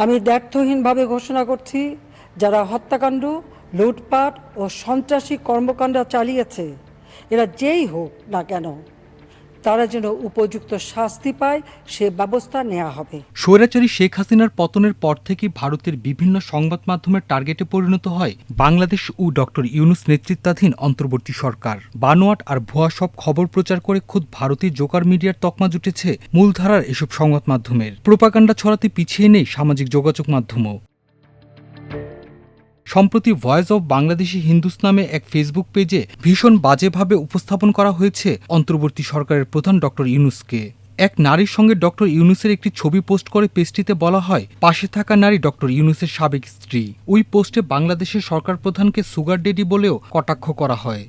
আমি দ্ব্যর্থহীনভাবে ঘোষণা করছি, যারা হত্যাকাণ্ড, লুটপাট ও সন্ত্রাসী কর্মকাণ্ড চালিয়েছে, এরা যেই হোক না কেন, তারা যেন উপযুক্ত শাস্তি পায় সে ব্যবস্থা নেওয়া হবে। স্বৈরাচারী শেখ হাসিনার পতনের পর থেকে ভারতের বিভিন্ন সংবাদ মাধ্যমের টার্গেটে পরিণত হয় বাংলাদেশ ও ডক্টর ইউনূস নেতৃত্বাধীন অন্তর্বর্তী সরকার। বানোয়াট আর ভুয়া সব খবর প্রচার করে খোদ ভারতীয় জোকার মিডিয়ার তকমা জুটেছে মূলধারার এসব সংবাদ মাধ্যমের। প্রোপাগান্ডা ছড়াতে পিছিয়ে নেই সামাজিক যোগাযোগ মাধ্যমও। সম্প্রতি ভয়েস অব বাংলাদেশি হিন্দুস নামে এক ফেসবুক পেজে ভীষণ বাজেভাবে উপস্থাপন করা হয়েছে অন্তর্বর্তী সরকারের প্রধান ডক্টর ইউনূসকে। এক নারীর সঙ্গে ডক্টর ইউনূসের একটি ছবি পোস্ট করে পেজটিতে বলা হয়, পাশে থাকা নারী ডক্টর ইউনূসের সাবেক স্ত্রী। ওই পোস্টে বাংলাদেশের সরকার প্রধানকে সুগার ডেডি বলেও কটাক্ষ করা হয়।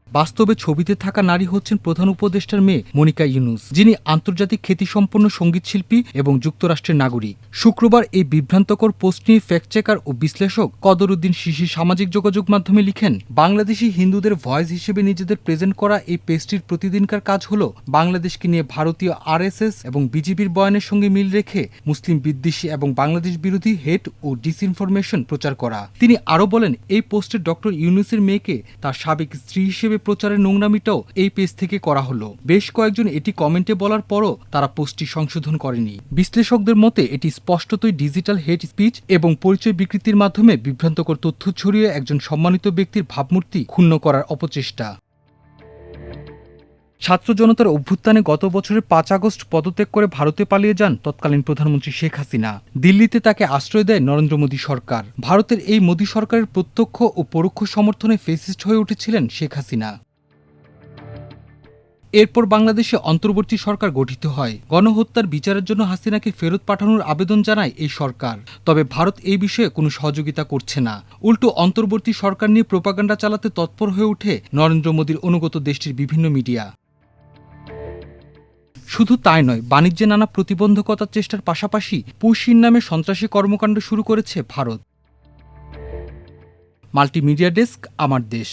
বাস্তবে ছবিতে থাকা নারী হচ্ছেন প্রধান উপদেষ্টার মেয়ে মনিকা ইউনূস, যিনি আন্তর্জাতিক খ্যাতিসম্পন্ন সঙ্গীতশিল্পী এবং যুক্তরাষ্ট্রের নাগরিক। শুক্রবার এই বিভ্রান্তকর পোস্ট নিয়ে ফ্যাক্ট চেকার ও বিশ্লেষক কদরুদ্দিন শিশি সামাজিক যোগাযোগ মাধ্যমে লিখেন, বাংলাদেশি হিন্দুদের ভয়েস হিসেবে নিজেদের প্রেজেন্ট করা এই পেজটির প্রতিদিনকার কাজ হল বাংলাদেশকে নিয়ে ভারতীয় আরএসএস এবং বিজেপির বয়ানের সঙ্গে মিল রেখে মুসলিম বিদ্বেষী এবং বাংলাদেশ বিরোধী হেট ও ডিসইনফরমেশন প্রচার করা। তিনি আরও বলেন, এই পোস্টে ডক্টর ইউনূসের মেয়েকে তার সাবেক স্ত্রী হিসেবে প্রচারের নোংরামিটাও এই পেজ থেকে করা হলো। বেশ কয়েকজন এটি কমেন্টে বলার পরও তারা পোস্টটি সংশোধন করেনি। বিশ্লেষকদের মতে এটি স্পষ্টতই ডিজিটাল হেট স্পিচ এবং পরিচয় বিকৃতির মাধ্যমে বিভ্রান্তকর তথ্য ছড়িয়ে একজন সম্মানিত ব্যক্তির ভাবমূর্তি ক্ষুণ্ণ করার অপচেষ্টা। ছাত্র জনতার অভ্যুত্থানে গত বছরের ৫ আগস্ট পদত্যাগ করে ভারতে পালিয়ে যান তৎকালীন প্রধানমন্ত্রী শেখ হাসিনা। দিল্লিতে তাকে আশ্রয় দেয় নরেন্দ্র মোদী সরকার। ভারতের এই মোদী সরকারের প্রত্যক্ষ ও পরোক্ষ সমর্থনে ফেসিস্ট হয়ে উঠেছিলেন শেখ হাসিনা। এরপর বাংলাদেশে অন্তর্বর্তী সরকার গঠিত হয়। গণহত্যার বিচারের জন্য হাসিনাকে ফেরত পাঠানোর আবেদন জানায় এই সরকার। তবে ভারত এই বিষয়ে কোনো সহযোগিতা করছে না। উল্টো অন্তর্বর্তী সরকার নিয়ে প্রোপাগান্ডা চালাতে তৎপর হয়ে ওঠে নরেন্দ্র মোদীর অনুগত দেশটির বিভিন্ন মিডিয়া। শুধু তাই নয়, বাণিজ্যে নানা প্রতিবন্ধকতার চেষ্টার পাশাপাশি পুশিন নামে সন্ত্রাসী কর্মকাণ্ড শুরু করেছে ভারত। মাল্টিমিডিয়া ডেস্ক, আমার দেশ।